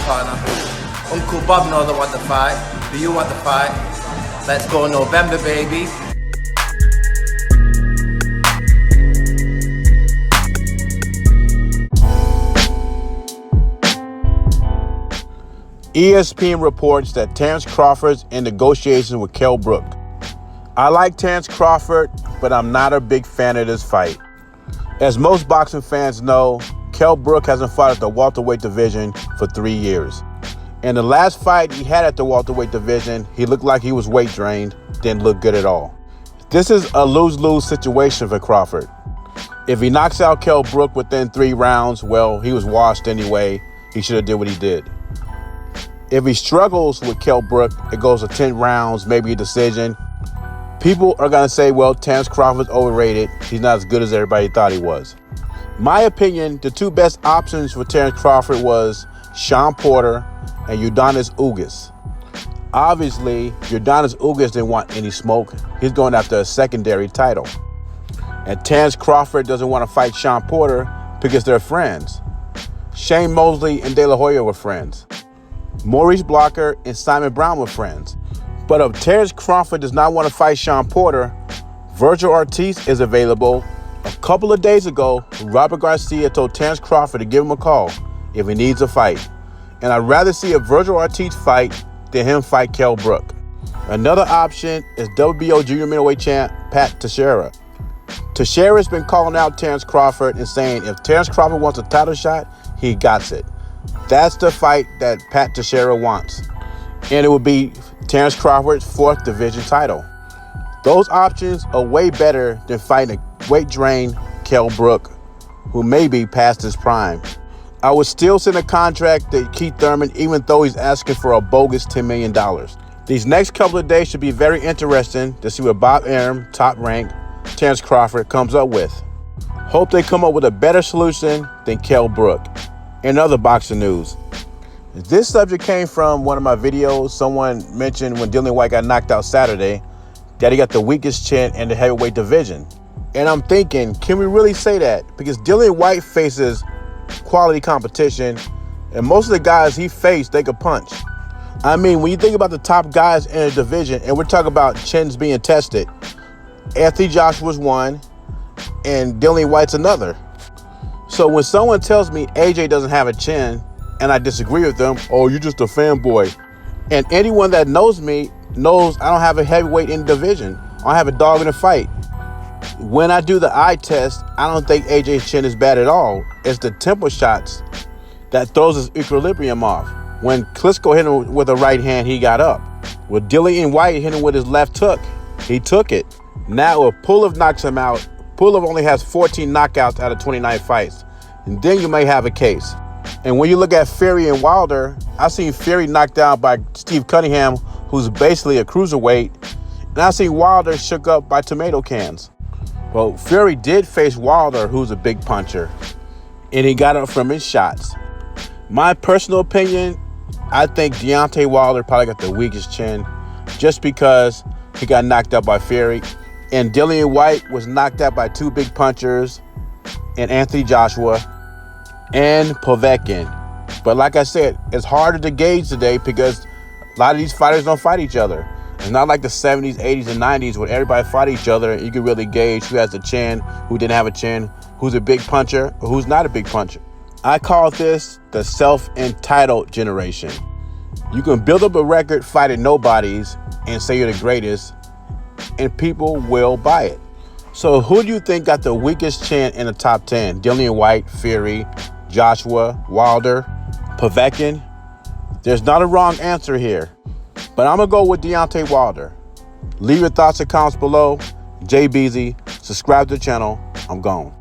partner. Uncle Bob knows I want the fight. Do you want the fight? Let's go November, baby. ESPN reports that Terence Crawford's in negotiations with Kell Brook. I like Terence Crawford, but I'm not a big fan of this fight. As most boxing fans know, Kell Brook hasn't fought at the welterweight division for 3 years. In the last fight he had at the welterweight division, he looked like he was weight drained, didn't look good at all. This is a lose-lose situation for Crawford. If he knocks out Kell Brook within 3 rounds, well, he was washed anyway. He should have did what he did. If he struggles with Kell Brook, it goes to 10 rounds, maybe a decision. People are going to say, well, Terence Crawford's overrated. He's not as good as everybody thought he was. My opinion, the 2 best options for Terence Crawford was Shawn Porter and Yordenis Ugas. Obviously, Yordenis Ugas didn't want any smoke. He's going after a secondary title. And Terence Crawford doesn't want to fight Shawn Porter because they're friends. Shane Mosley and De La Hoya were friends. Maurice Blocker and Simon Brown were friends. But if Terence Crawford does not want to fight Shawn Porter, Virgil Ortiz is available. A couple of days ago, Robert Garcia told Terence Crawford to give him a call if he needs a fight. And I'd rather see a Virgil Ortiz fight than him fight Kell Brook. Another option is WBO junior middleweight champ Pat Teixeira. Teixeira's been calling out Terence Crawford and saying if Terence Crawford wants a title shot, he got it. That's the fight that Pat Teixeira wants. And it would be Terence Crawford's 4th division title. Those options are way better than fighting a weight drained Kell Brook, who may be past his prime. I would still send a contract to Keith Thurman even though he's asking for a bogus $10 million. These next couple of days should be very interesting to see what Bob Arum, top rank, Terence Crawford comes up with. Hope they come up with a better solution than Kell Brook. In other boxing news, this subject came from one of my videos. Someone mentioned when Dillian Whyte got knocked out Saturday that he got the weakest chin in the heavyweight division. And I'm thinking, can we really say that? Because Dillian Whyte faces quality competition, and most of the guys he faced, they could punch. I mean, when you think about the top guys in the division, and we're talking about chins being tested, Anthony Joshua's one, and Dillian Whyte's another. So when someone tells me AJ doesn't have a chin, and I disagree with them, oh, you're just a fanboy. And anyone that knows me knows I don't have a heavyweight in the division. I don't have a dog in the fight. When I do the eye test, I don't think AJ's chin is bad at all. It's the tempo shots that throws his equilibrium off. When Klitschko hit him with a right hand, he got up. When Dillian Whyte hit him with his left hook, he took it. Now if Pulev knocks him out, Pulev only has 14 knockouts out of 29 fights. And then you may have a case. And when you look at Fury and Wilder, I seen Fury knocked down by Steve Cunningham, who's basically a cruiserweight. And I seen Wilder shook up by tomato cans. Well, Fury did face Wilder, who's a big puncher, and he got up from his shots. My personal opinion, I think Deontay Wilder probably got the weakest chin just because he got knocked out by Fury. And Dillian Whyte was knocked out by 2 big punchers, and Anthony Joshua and Povetkin. But like I said, it's harder to gauge today because a lot of these fighters don't fight each other. It's not like the 70s, 80s, and 90s where everybody fought each other and you could really gauge who has a chin, who didn't have a chin, who's a big puncher, or who's not a big puncher. I call this the self-entitled generation. You can build up a record fighting nobodies and say you're the greatest, and people will buy it. So who do you think got the weakest chin in the top 10? Dillian Whyte, Fury, Joshua, Wilder, Povetkin? There's not a wrong answer here, but I'm going to go with Deontay Wilder. Leave your thoughts and comments below. Jay Beezy, subscribe to the channel. I'm gone.